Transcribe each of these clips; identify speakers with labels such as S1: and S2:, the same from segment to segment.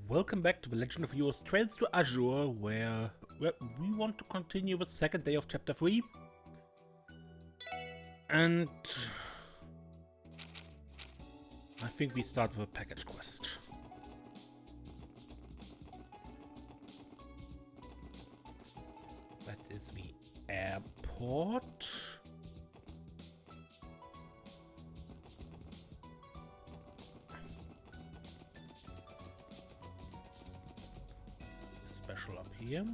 S1: Welcome back to the Legend of Yours Trails to Azure, where we want to continue the second day of Chapter 3. And I think we start with a package quest. That is the airport. Special up here.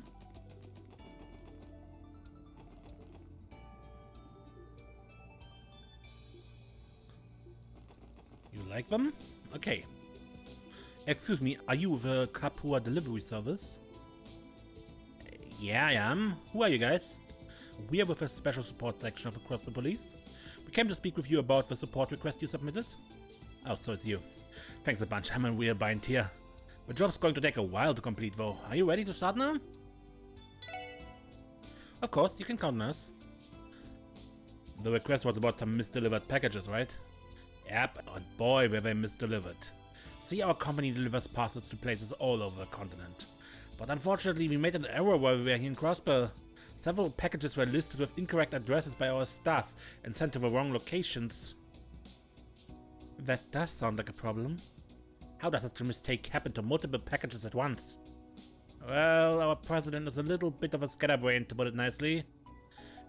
S1: You like them? Okay. Excuse me, are you the Capua Delivery Service? Yeah, I am. Who are you guys? We are with a special support section of the Crossbow Police. We came to speak with you about the support request you submitted. Oh, so it's you. Thanks a bunch, I'm in real bind here. The job's going to take a while to complete though. Are you ready to start now? Of course, you can count on us. The request was about some misdelivered packages, right? Yep, and boy were they misdelivered. See, our company delivers parcels to places all over the continent. But unfortunately we made an error while we were here in Crossbow. Several packages were listed with incorrect addresses by our staff and sent to the wrong locations. That does sound like a problem. How does such a mistake happen to multiple packages at once? Well, our president is a little bit of a scatterbrain, to put it nicely.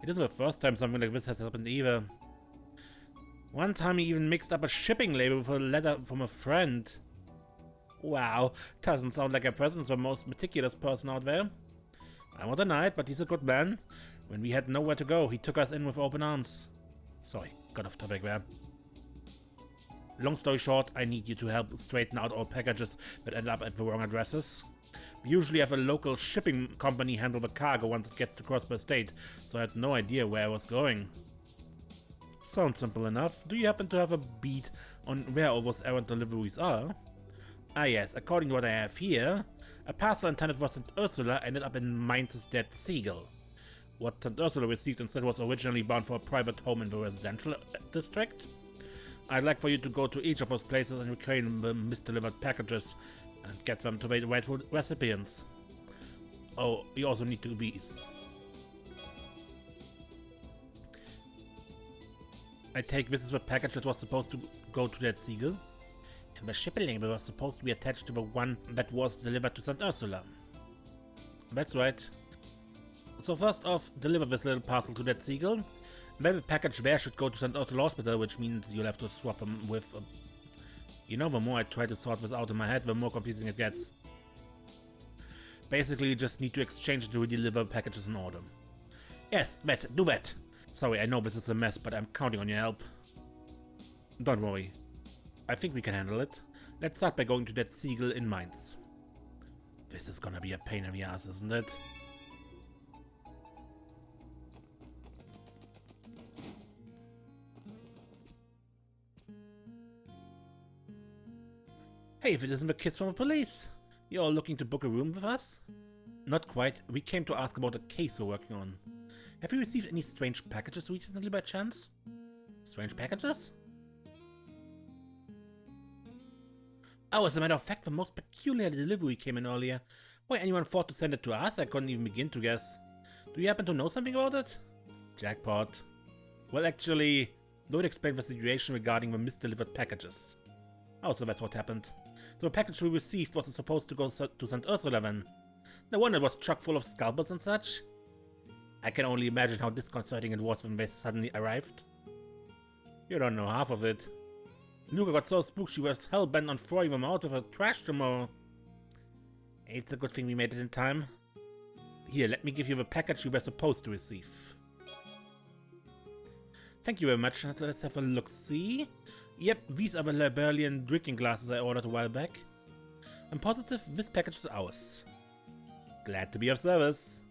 S1: It isn't the first time something like this has happened either. One time he even mixed up a shipping label with a letter from a friend. Wow, doesn't sound like our president's the most meticulous person out there. I won't deny it, but he's a good man. When we had nowhere to go, he took us in with open arms. Sorry, got off topic there. Long story short, I need you to help straighten out all packages that end up at the wrong addresses. We usually have a local shipping company handle the cargo once it gets to Crossbow State, so I had no idea where I was going. Sounds simple enough. Do you happen to have a beat on where all those errant deliveries are? Ah yes, according to what I have here, a parcel intended for St. Ursula ended up in Mainz's Dead Seagull. What St. Ursula received instead was originally bound for a private home in the residential district. I'd like for you to go to each of those places and reclaim the misdelivered packages and get them to the rightful recipients. Oh, you also need to do these. I take this is the package that was supposed to go to that seagull, and the shipping label was supposed to be attached to the one that was delivered to St. Ursula. That's right. So first off, deliver this little parcel to that seagull. Then the package there should go to St. Ursula Hospital, which means you'll have to swap them with... You know, the more I try to sort this out in my head, the more confusing it gets. Basically, you just need to exchange the redeliver packages in order. Yes, do that. Sorry, I know this is a mess, but I'm counting on your help. Don't worry. I think we can handle it. Let's start by going to that seagull in Mainz. This is gonna be a pain in the ass, isn't it? Hey, if it isn't the kids from the police! You're all looking to book a room with us? Not quite. We came to ask about a case we're working on. Have you received any strange packages recently by chance? Strange packages? Oh, as a matter of fact, the most peculiar delivery came in earlier. Why anyone thought to send it to us, I couldn't even begin to guess. Do you happen to know something about it? Jackpot. Well, actually, don't explain the situation regarding the misdelivered packages. Oh, so that's what happened. So the package we received wasn't supposed to go to St. Ursula then. No wonder it was chock full of scalpels and such. I can only imagine how disconcerting it was when they suddenly arrived. You don't know half of it. Luca got so spooked she was hell-bent on throwing them out of her trash tomorrow. It's a good thing we made it in time. Here, let me give you the package you were supposed to receive. Thank you very much. Let's have a look-see. Yep, these are the Liberian drinking glasses I ordered a while back. I'm positive this package is ours. Glad to be of service.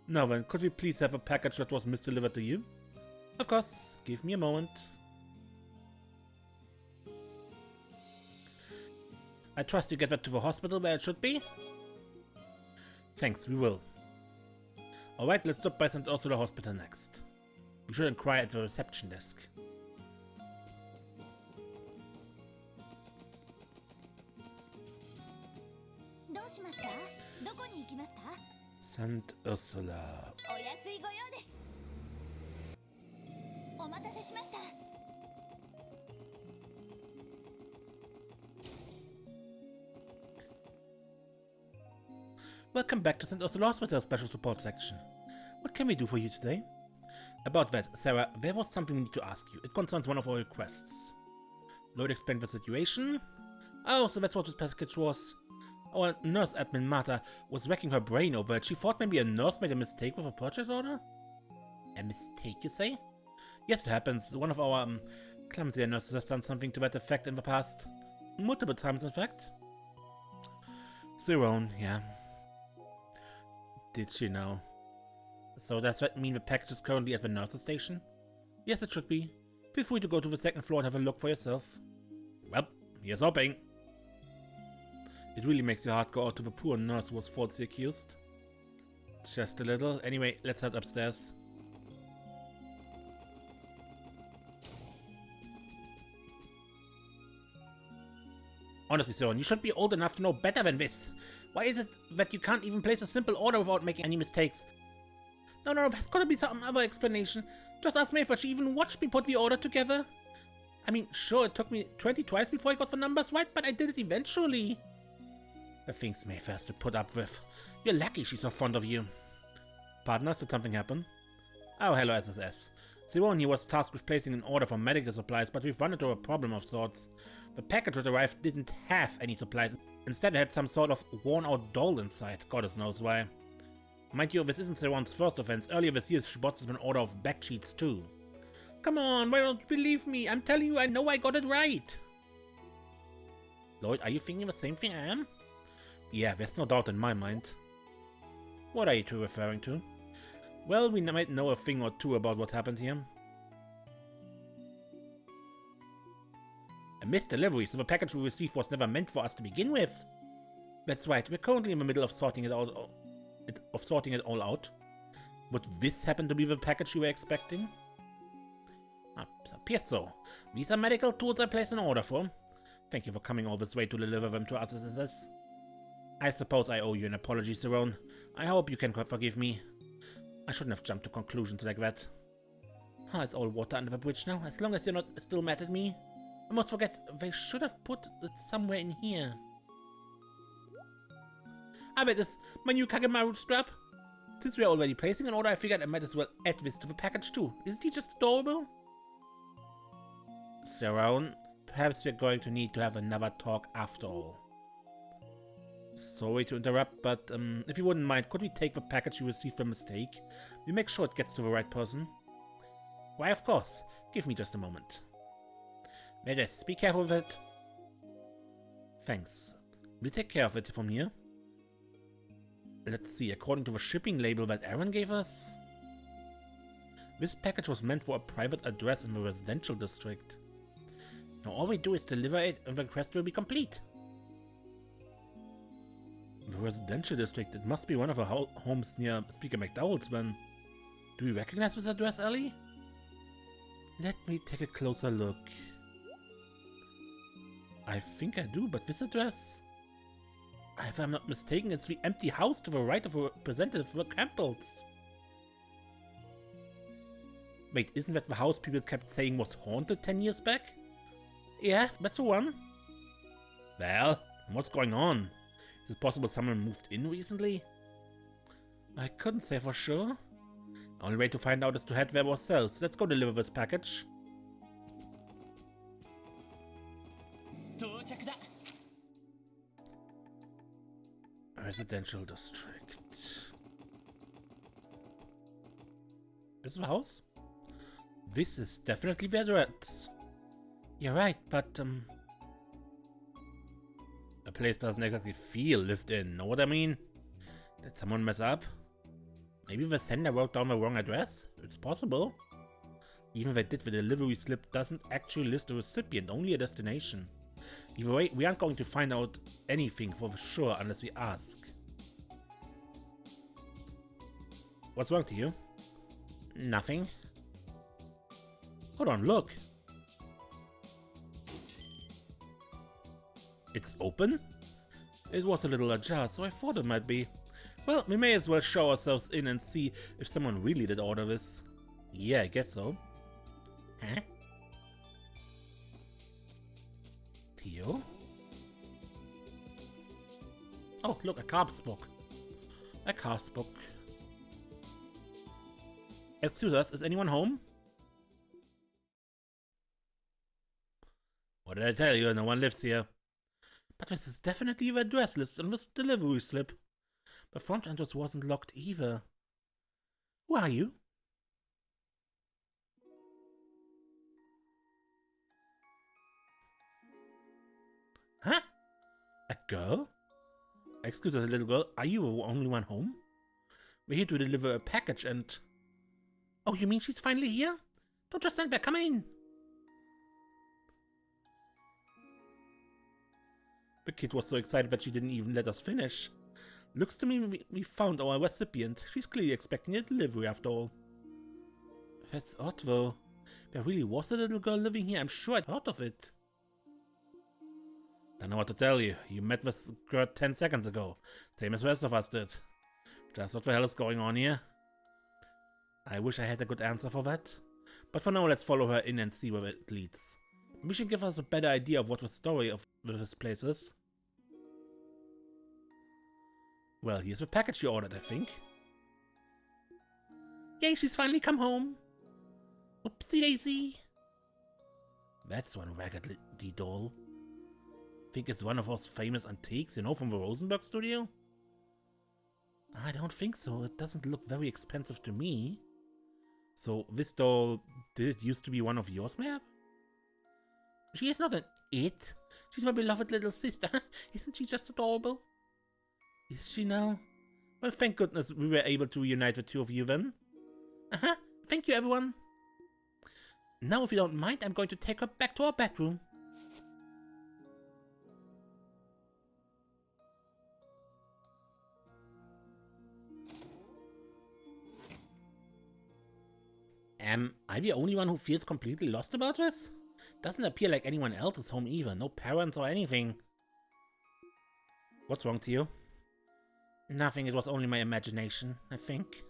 S1: Now then, could we please have a package that was misdelivered to you? Of course, give me a moment. I trust you get that to the hospital where it should be? Thanks, we will. Alright, let's stop by St. Ursula Hospital next. We should inquire at the reception desk.
S2: どうしますか？どこに行きますか？
S1: St. Ursula.
S2: お安いご用です。お待たせしました。
S1: Welcome back to St. Ursula Hospital Special Support Section. What can we do for you today? About that, Sarah, there was something we need to ask you. It concerns one of our requests. LoH explained the situation. Oh, so that's what the package was. Our nurse admin Marta was racking her brain over it. She thought maybe a nurse made a mistake with a purchase order? A mistake, you say? Yes, it happens. One of our clumsier nurses has done something to that effect in the past. Multiple times, in fact. Zerone, yeah. Did she know? So does that mean the package is currently at the nurse's station? Yes, it should be. Feel free to go to the second floor and have a look for yourself. Well, here's hoping. It really makes your heart go out to the poor nurse who was falsely accused. Just a little. Anyway, let's head upstairs. Honestly, Søren, you should be old enough to know better than this. Why is it that you can't even place a simple order without making any mistakes? No, there's gotta be some other explanation. Just ask Mayfair, she even watched me put the order together. I mean, sure, it took me 20 tries before I got the numbers right, but I did it eventually. The things Mayfair has to put up with. You're lucky she's so fond of you. Partners, did something happen? Oh, hello, SSS. Zerone was tasked with placing an order for medical supplies, but we've run into a problem of sorts. The package that arrived didn't have any supplies. Instead, it had some sort of worn-out doll inside. Goddess knows why. Mind you, this isn't Zerone's first offense. Earlier this year, she bought an order of back sheets too. Come on, why don't you believe me? I'm telling you, I know I got it right. Lloyd, are you thinking the same thing I am? Yeah, there's no doubt in my mind. What are you two referring to? Well, we might know a thing or two about what happened here. A misdelivery, so the package we received was never meant for us to begin with. That's right, we're currently in the middle of sorting it all out. Would this happen to be the package you were expecting? It appears so. These are medical tools I placed an order for. Thank you for coming all this way to deliver them to us, SSS. I suppose I owe you an apology, Zerone. I hope you can forgive me. I shouldn't have jumped to conclusions like that. It's all water under the bridge now, as long as you're not still mad at me. I must forget, they should have put it somewhere in here. I bet this my new Kagemaru strap. Since we're already placing an order, I figured I might as well add this to the package too. Isn't he just adorable? Zerone, perhaps we're going to need to have another talk after all. Sorry to interrupt, but if you wouldn't mind, could we take the package you received by mistake? We make sure it gets to the right person. Why, of course. Give me just a moment. Yes, be careful with it. Thanks. We'll take care of it from here. Let's see, according to the shipping label that Aaron gave us, this package was meant for a private address in the residential district. Now all we do is deliver it and the request will be complete. The residential district, it must be one of the homes near Speaker McDowell's then. Do you recognize this address, Ellie? Let me take a closer look. I think I do, but this address... If I'm not mistaken, it's the empty house to the right of a representative for Campbell's. Wait, isn't that the house people kept saying was haunted 10 years back? Yeah, that's the one. Well, what's going on? Is it possible someone moved in recently? I couldn't say for sure. The only way to find out is to head there ourselves. Let's go deliver this package. Residential district. This is the house? This is definitely the address. You're right, but a place doesn't exactly feel lived in, know what I mean? Did someone mess up? Maybe the sender wrote down the wrong address? It's possible. Even if they did, the delivery slip doesn't actually list a recipient, only a destination. Either way, we aren't going to find out anything for sure unless we ask. What's wrong to you? Nothing. Hold on, look. It's open? It was a little ajar, so I thought it might be. Well, we may as well show ourselves in and see if someone really did order this. Yeah, I guess so. Huh? Theo? Oh, look, a corpse book. A corpse book. Excuse us, is anyone home? What did I tell you? No one lives here. But this is definitely the address list on this delivery slip. The front entrance wasn't locked either. Who are you? Huh? A girl? Excuse us, little girl, are you the only one home? We're here to deliver a package and... Oh, you mean she's finally here? Don't just stand there, come in! The kid was so excited that she didn't even let us finish. Looks to me we found our recipient. She's clearly expecting a delivery after all. That's odd though. There really was a little girl living here, I'm sure I'd heard of it. Don't know what to tell you. You met this girl 10 seconds ago. Same as the rest of us did. Just what the hell is going on here? I wish I had a good answer for that. But for now, let's follow her in and see where it leads. Maybe she can give us a better idea of what the story of this place is. Well, here's the package you ordered, I think. Yay, she's finally come home. Oopsie daisy. That's one raggedy doll. Think it's one of those famous antiques, you know, from the Rosenberg studio? I don't think so. It doesn't look very expensive to me. So this doll, did it used to be one of yours, Mab? She is not an it. She's my beloved little sister. Isn't she just adorable? Is she now? Well, thank goodness we were able to reunite the two of you then. Thank you, everyone. Now, if you don't mind, I'm going to take her back to our bedroom. Am I the only one who feels completely lost about this? Doesn't appear like anyone else is home either. No parents or anything. What's wrong to you? Nothing, it was only my imagination, I think.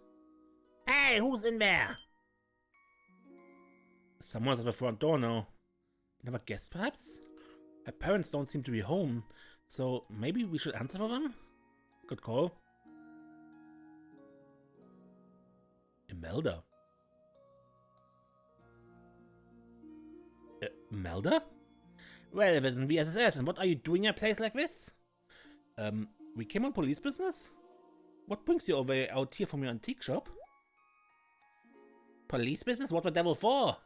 S1: Hey, who's in there? Someone's at the front door now. Another guest, perhaps? Her parents don't seem to be home, so maybe we should answer for them? Good call. Imelda. Imelda? Well, it isn't the SSS, and what are you doing in a place like this? We came on police business? What brings you over out here from your antique shop? Police business? What the devil for?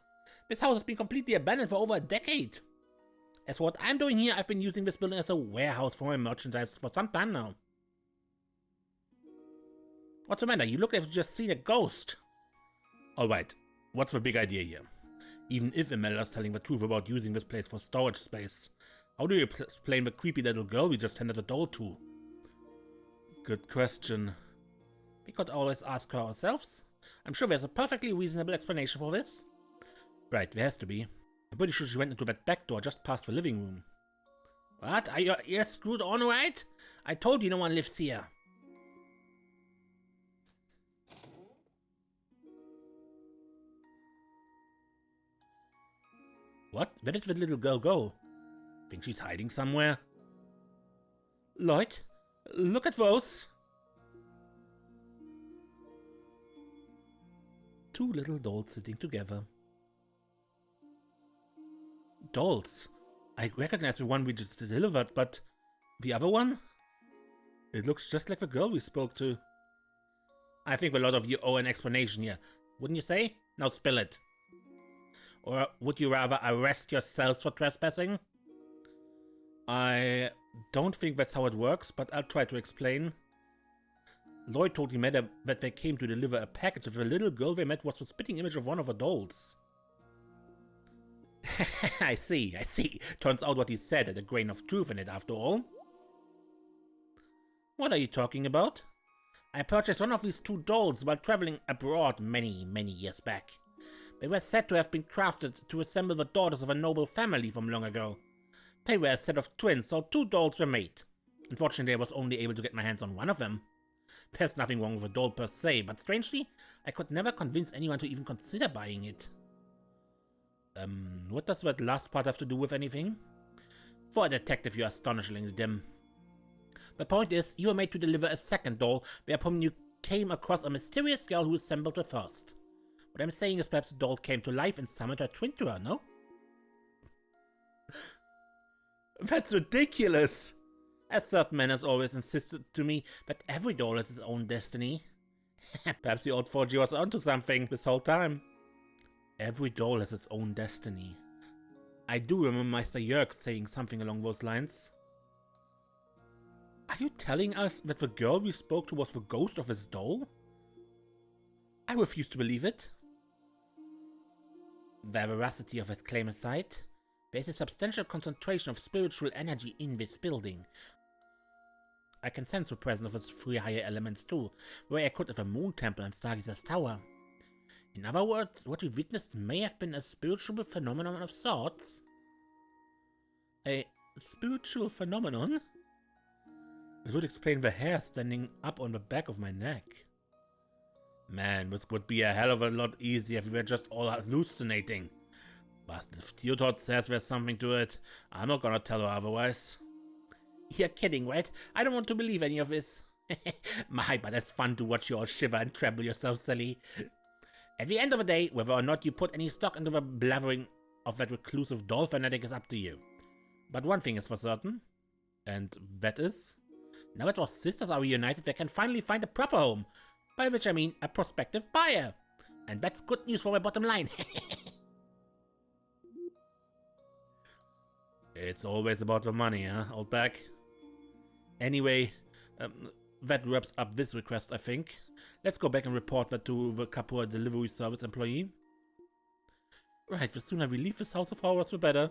S1: This house has been completely abandoned for over a decade. As for what I'm doing here, I've been using this building as a warehouse for my merchandise for some time now. What's the matter? You look like you've just seen a ghost. Alright, what's the big idea here? Even if Imelda's telling the truth about using this place for storage space, how do you explain the creepy little girl we just handed a doll to? Good question. We could always ask her ourselves. I'm sure there's a perfectly reasonable explanation for this. Right, there has to be. I'm pretty sure she went into that back door just past the living room. What? Are your ears screwed on right? I told you no one lives here. What? Where did the little girl go? Think she's hiding somewhere? Lloyd, look at those! Two little dolls sitting together. Dolls? I recognize the one we just delivered, but the other one? It looks just like the girl we spoke to. I think a lot of you owe an explanation here, wouldn't you say? Now spill it. Or would you rather arrest yourselves for trespassing? I don't think that's how it works, but I'll try to explain. Lloyd told Imelda that they came to deliver a package, and the little girl they met was the spitting image of one of the dolls. I see. Turns out what he said had a grain of truth in it after all. What are you talking about? I purchased one of these two dolls while traveling abroad many, many years back. They were said to have been crafted to resemble the daughters of a noble family from long ago. They were a set of twins, so two dolls were made. Unfortunately, I was only able to get my hands on one of them. There's nothing wrong with a doll per se, but strangely, I could never convince anyone to even consider buying it. What does that last part have to do with anything? For a detective, you are astonishingly dim. The point is, you were made to deliver a second doll, whereupon you came across a mysterious girl who assembled the first. What I'm saying is perhaps the doll came to life and summoned her twin to her, no? That's ridiculous! A certain man has always insisted to me that every doll has its own destiny. Perhaps the old forger was onto something this whole time. Every doll has its own destiny. I do remember Meister Jörg saying something along those lines. Are you telling us that the girl we spoke to was the ghost of his doll? I refuse to believe it. The veracity of that claim aside, there is a substantial concentration of spiritual energy in this building. I can sense the presence of its 3 higher elements too, where I could have a moon temple and Stargazer's tower. In other words, what we witnessed may have been a spiritual phenomenon of sorts. A spiritual phenomenon? It would explain the hair standing up on the back of my neck. Man, this would be a hell of a lot easier if we were just all hallucinating. But if Theodore says there's something to it, I'm not gonna tell her otherwise. You're kidding, right? I don't want to believe any of this. My, but that's fun to watch you all shiver and tremble yourself silly. At the end of the day, whether or not you put any stock into the blathering of that reclusive doll fanatic is up to you. But one thing is for certain, and that is, now that our sisters are reunited, they can finally find a proper home, by which I mean a prospective buyer. And that's good news for my bottom line. It's always about the money, huh, old bag? Anyway, that wraps up this request, I think. Let's go back and report that to the Capua Delivery Service employee. Right, the sooner we leave this house of horrors, the better.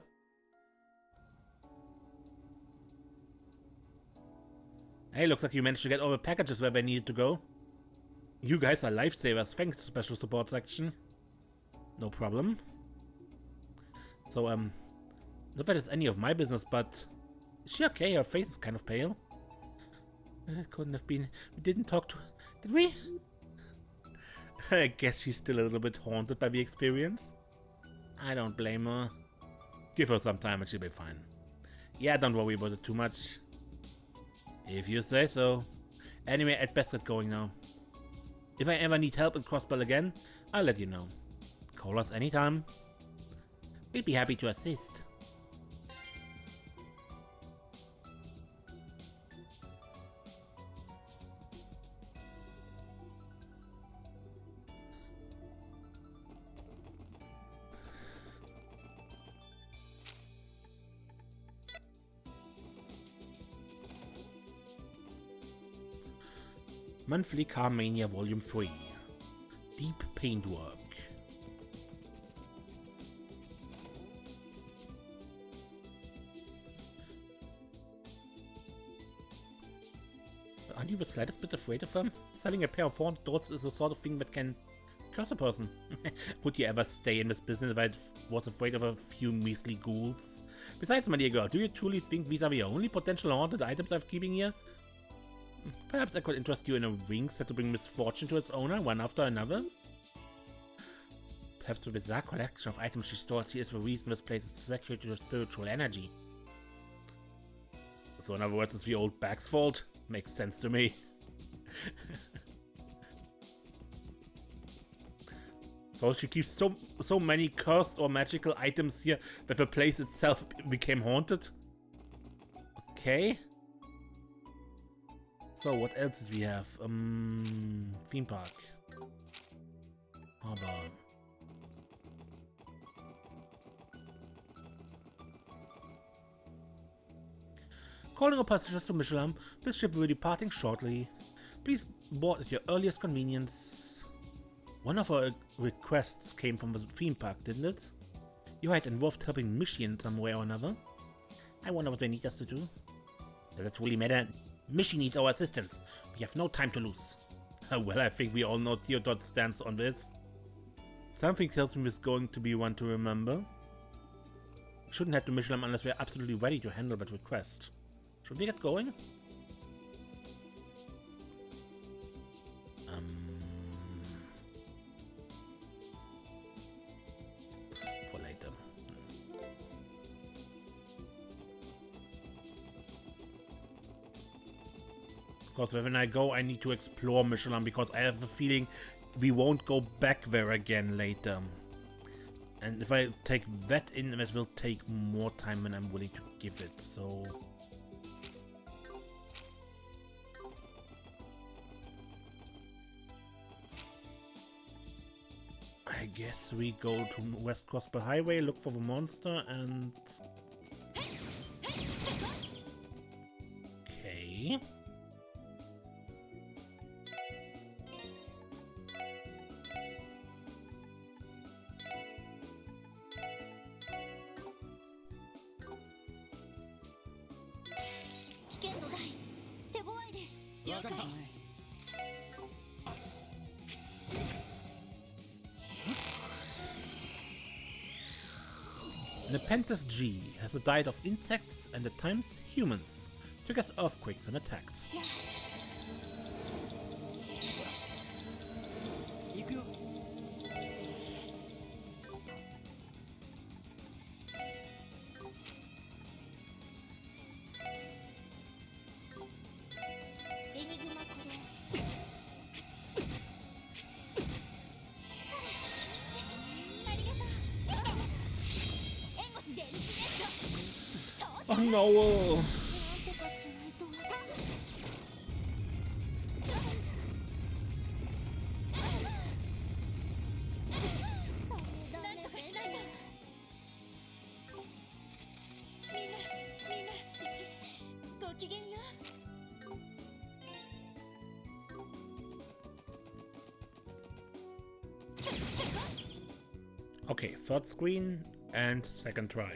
S1: Hey, looks like you managed to get all the packages where they needed to go. You guys are lifesavers, thanks special support section. No problem. So, not that it's any of my business, but is she okay? Her face is kind of pale. It couldn't have been. We didn't talk to her, did we? I guess she's still a little bit haunted by the experience. I don't blame her. Give her some time and she'll be fine. Yeah, don't worry about it too much. If you say so. Anyway, I'd best get going now. If I ever need help in Crossbell again, I'll let you know. Call us anytime. We'd be happy to assist. Monthly Car Mania Volume 3. Deep Paintwork. Aren't you the slightest bit afraid of them? Selling a pair of haunted dolls is the sort of thing that can curse a person. Would you ever stay in this business if I was afraid of a few measly ghouls? Besides, my dear girl, do you truly think these are the only potential haunted items I'm keeping here? Perhaps I could interest you in a ring set to bring misfortune to its owner, one after another? Perhaps the bizarre collection of items she stores here is the reason this place is saturated with spiritual energy. So in other words, it's the old bag's fault? Makes sense to me. So she keeps so many cursed or magical items here that the place itself became haunted? Okay. So, what else did we have? Theme park. Harbor. Calling all passengers to Michelin. This ship will be departing shortly. Please board at your earliest convenience. One of our requests came from the theme park, didn't it? You had involved helping Michi in some way or another. I wonder what they need us to do. Does that really matter? Michi needs our assistance. We have no time to lose. Well, I think we all know Theodore's stance on this. Something tells me this is going to be one to remember. We shouldn't head to Michelin unless we are absolutely ready to handle that request. Should we get going? Because when I go, I need to explore Michelin because I have a feeling we won't go back there again later. And if I take that in, that will take more time than I'm willing to give it, so... I guess we go to West Gospel Highway, look for the monster, and... Okay... Nepenthes G has a diet of insects and at times humans. Triggers earthquakes when attacked. Oh no! Okay, third screen and second try.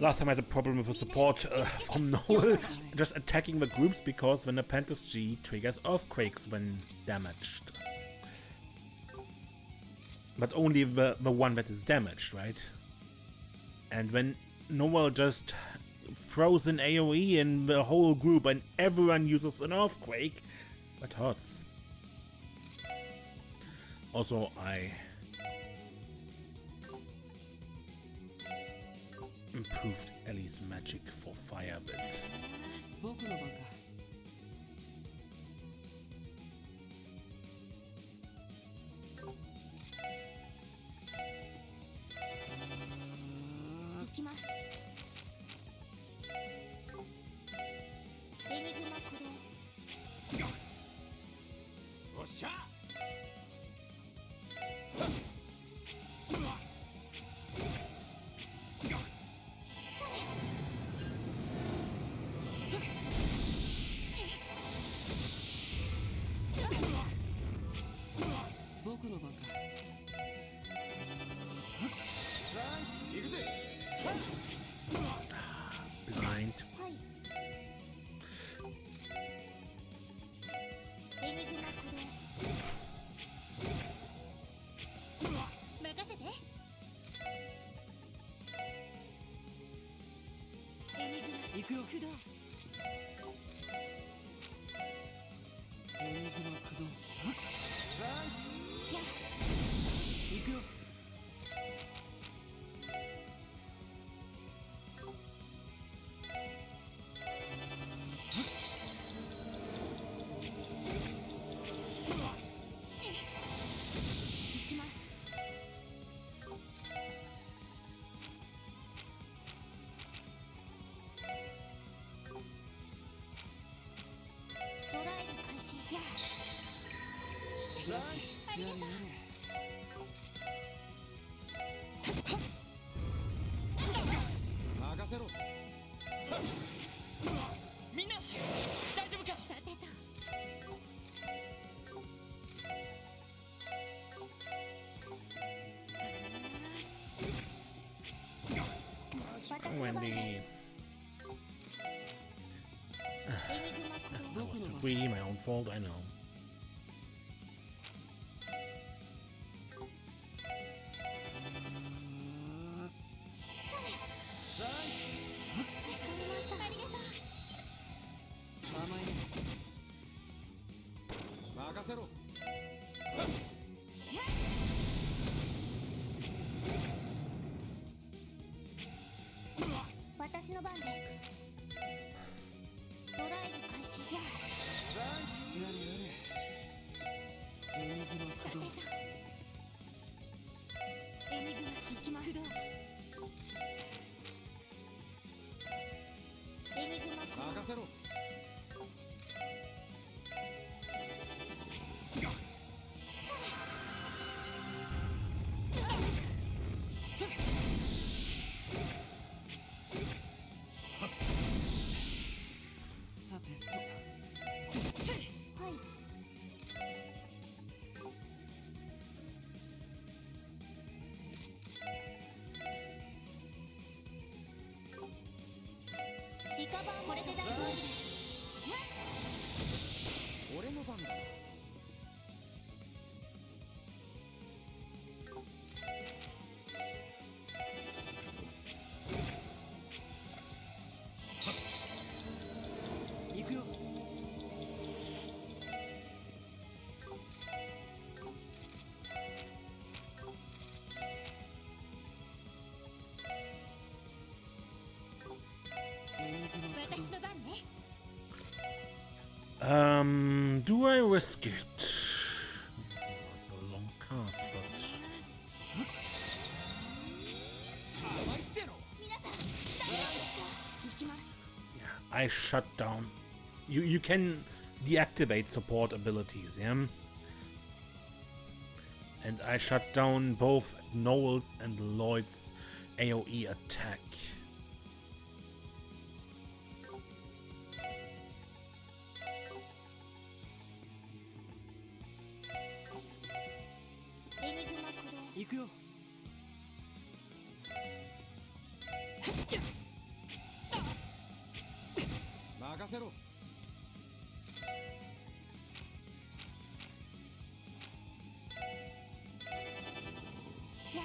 S1: Last time I had a problem with the support from Noel just attacking the groups because when the Nepenthes G triggers earthquakes when damaged. But only the one that is damaged, right? And when Noel just throws an AoE in the whole group and everyone uses an earthquake, that hurts. Also, I improved Ellie's magic for fire bit. Blind. Wendy. That was too greedy, my own fault, I know.
S3: さてと。
S2: はい。リカバーこれで大丈夫です。
S3: 俺の番だ。行くよ。
S2: 私の番ね。
S1: Do I risk it? It's a long cast, but
S2: 皆さん、大丈夫ですか？行きます。
S1: yeah, I shut down. You can deactivate support abilities, yeah? And I shut down both Noel's and Lloyd's AoE attack.
S2: Enigma 駆動。
S3: 行くよ。任せろ。
S2: やあ。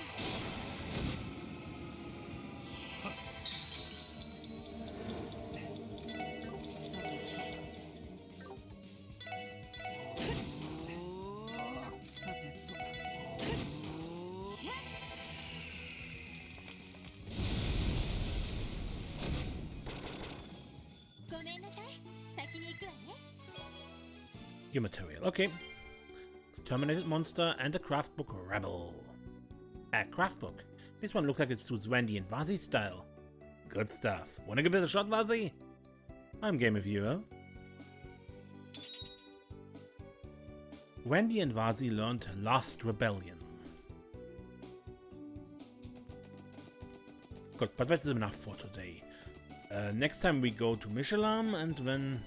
S3: さてと。さてと。
S2: ごめんなさい。先に行くわね。
S1: Your material. Okay. Terminated monster and a craft book rebel. A craft book. This one looks like it suits Wendy and Vazi's style. Good stuff. Wanna give it a shot, Vazi? I'm game with you, huh? Wendy and Vazi learned Lost Rebellion. Good, but that is enough for today. Next time we go to Michelin and then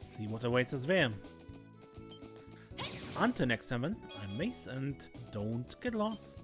S1: see what awaits us there. Until next time, then, I'm Mace and don't get lost.